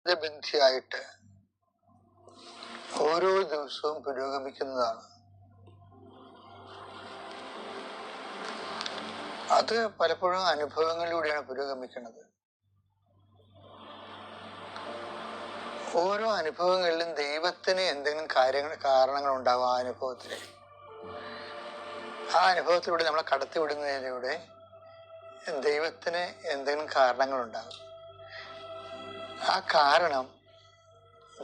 ബന്ധിയായിട്ട് ഓരോ ദിവസവും പുരോഗമിക്കുന്നതാണ്. അത് പലപ്പോഴും അനുഭവങ്ങളിലൂടെയാണ് പുരോഗമിക്കുന്നത്. ഓരോ അനുഭവങ്ങളിലും ദൈവത്തിന് എന്തെങ്കിലും കാരണങ്ങൾ ഉണ്ടാവും. ആ അനുഭവത്തിലൂടെ നമ്മളെ കടത്തിവിടുന്നതിലൂടെ ദൈവത്തിന് എന്തെങ്കിലും കാരണങ്ങളുണ്ടാകും. ആ കാരണം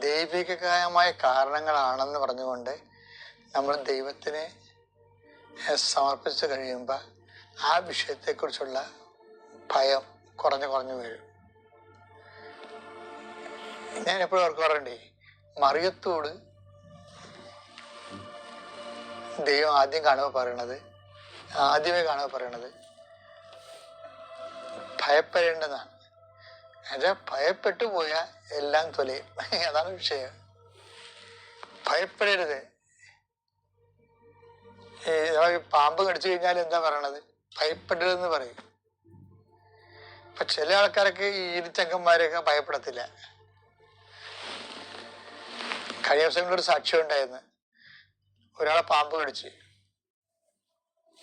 ദൈവികമായ കാരണങ്ങളാണെന്ന് പറഞ്ഞുകൊണ്ട് നമ്മൾ ദൈവത്തിന് സമർപ്പിച്ച് കഴിയുമ്പോൾ ആ വിഷയത്തെക്കുറിച്ചുള്ള ഭയം കുറഞ്ഞു വീഴും. ഞാൻ എപ്പോഴും ഓർക്കാറുണ്ടേ, മറിയത്തോട് ദൈവം ആദ്യമേ കാണുമ്പോൾ പറയണത് ഭയപ്പെടേണ്ടതാണ്. എന്നുവെച്ചാൽ ഭയപ്പെട്ടു പോയാൽ എല്ലാം തൊലയും. അതാണ് വിഷയം. ഭയപ്പെടരുത്. പാമ്പ് കടിച്ചു കഴിഞ്ഞാൽ എന്താ പറയണത്? ഭയപ്പെടരുതെന്ന് പറയും. അപ്പൊ ചില ആൾക്കാരൊക്കെ ഈ ഇരുചങ്കന്മാരെയൊക്കെ ഭയപ്പെടത്തില്ല. കഴിഞ്ഞ ദിവസങ്ങളിലൊരു സാക്ഷ്യം ഉണ്ടായിരുന്നു. ഒരാളെ പാമ്പ് കടിച്ച്.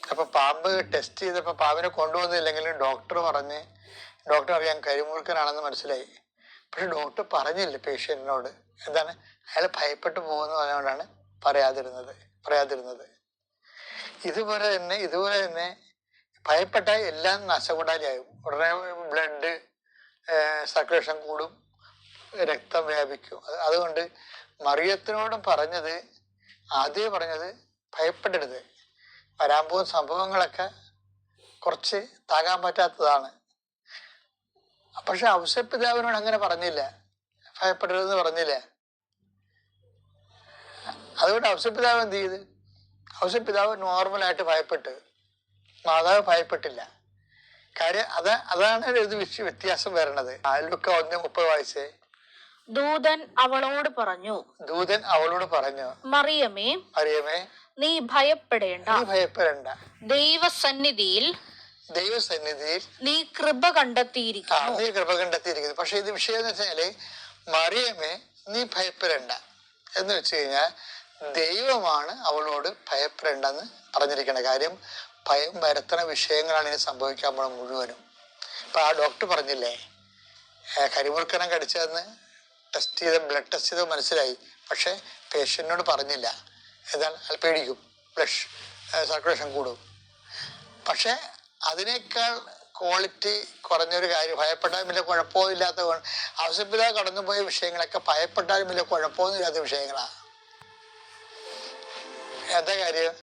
അപ്പൊ പാമ്പ് ടെസ്റ്റ് ചെയ്തപ്പോ പാമ്പിനെ കൊണ്ടുവന്നില്ലെങ്കിലും ഡോക്ടർ അറിയാൻ കരിമൂർഖനാണെന്ന് മനസ്സിലായി. പക്ഷെ ഡോക്ടർ പറഞ്ഞില്ല പേഷ്യന്റിനോട്. എന്താണ്? അയാൾ ഭയപ്പെട്ടു പോകുന്നു പറഞ്ഞുകൊണ്ടാണ് പറയാതിരുന്നത്. ഇതുപോലെ തന്നെ ഭയപ്പെട്ടാൽ എല്ലാം നശകൂടാലിയാകും. ഉടനെ ബ്ലഡ് സർക്കുലേഷൻ കൂടും, രക്തം വ്യാപിക്കും. അതുകൊണ്ട് മറിയത്തിനോടും ആദ്യം പറഞ്ഞത് ഭയപ്പെടരുത്. വരാൻ പോകുന്ന സംഭവങ്ങളൊക്കെ കുറച്ച് താങ്ങാൻ പറ്റാത്തതാണ്. പക്ഷെ ഔസേപ്പിതാവിനോട് അങ്ങനെ പറഞ്ഞില്ല, ഭയപ്പെടരുതെന്ന് പറഞ്ഞില്ല. അതുകൊണ്ട് ഔസേപ്പിതാവ് എന്ത് ചെയ്ത്? ഔസേപ്പിതാവ് നോർമലായിട്ട് ഭയപ്പെട്ട്, മാതാവ് ഭയപ്പെട്ടില്ല. കാര്യം അതാണ് ഇത് വ്യത്യാസം വരണത്. ലൂക്ക 1:30 വായിച്ചേ. ദൂതൻ അവളോട് പറഞ്ഞു, മറിയമേ, നീ ഭയപ്പെടേണ്ട. ദൈവസന്നിധിയിൽ നീ കൃപ കണ്ടെത്തിയിരിക്കുന്നു. പക്ഷെ ഇത് വിഷയം എന്ന് വെച്ചാല്, മറിയമേ നീ ഭയപ്പെടേണ്ട എന്ന് വെച്ച് കഴിഞ്ഞാൽ ദൈവമാണ് അവളോട് ഭയപ്പെടേണ്ടെന്ന് പറഞ്ഞിരിക്കുന്ന കാര്യം. ഭയം വരുത്തണ വിഷയങ്ങളാണ് ഇനി സംഭവിക്കാൻ പോണ മുഴുവനും. ഇപ്പൊ ആ ഡോക്ടർ പറഞ്ഞില്ലേ, കരിമൂർഖനം കടിച്ചതെന്ന് ബ്ലഡ് ടെസ്റ്റ് ചെയ്ത് മനസ്സിലായി. പക്ഷെ പേഷ്യന്റിനോട് പറഞ്ഞില്ല. എന്താണ്? അയാൾ പേടിക്കും, ബ്ലഡ് സർക്കുലേഷൻ കൂടും. പക്ഷെ അതിനേക്കാൾ ക്വാളിറ്റി കുറഞ്ഞൊരു കാര്യം, ഭയപ്പെട്ടാലും വലിയ കുഴപ്പമില്ലാത്ത ആവശ്യമില്ലാതെ കടന്നുപോയ വിഷയങ്ങളൊക്കെ ഭയപ്പെട്ടാലും വലിയ കുഴപ്പമൊന്നുമില്ലാത്ത വിഷയങ്ങളാണ്. എന്താ കാര്യം?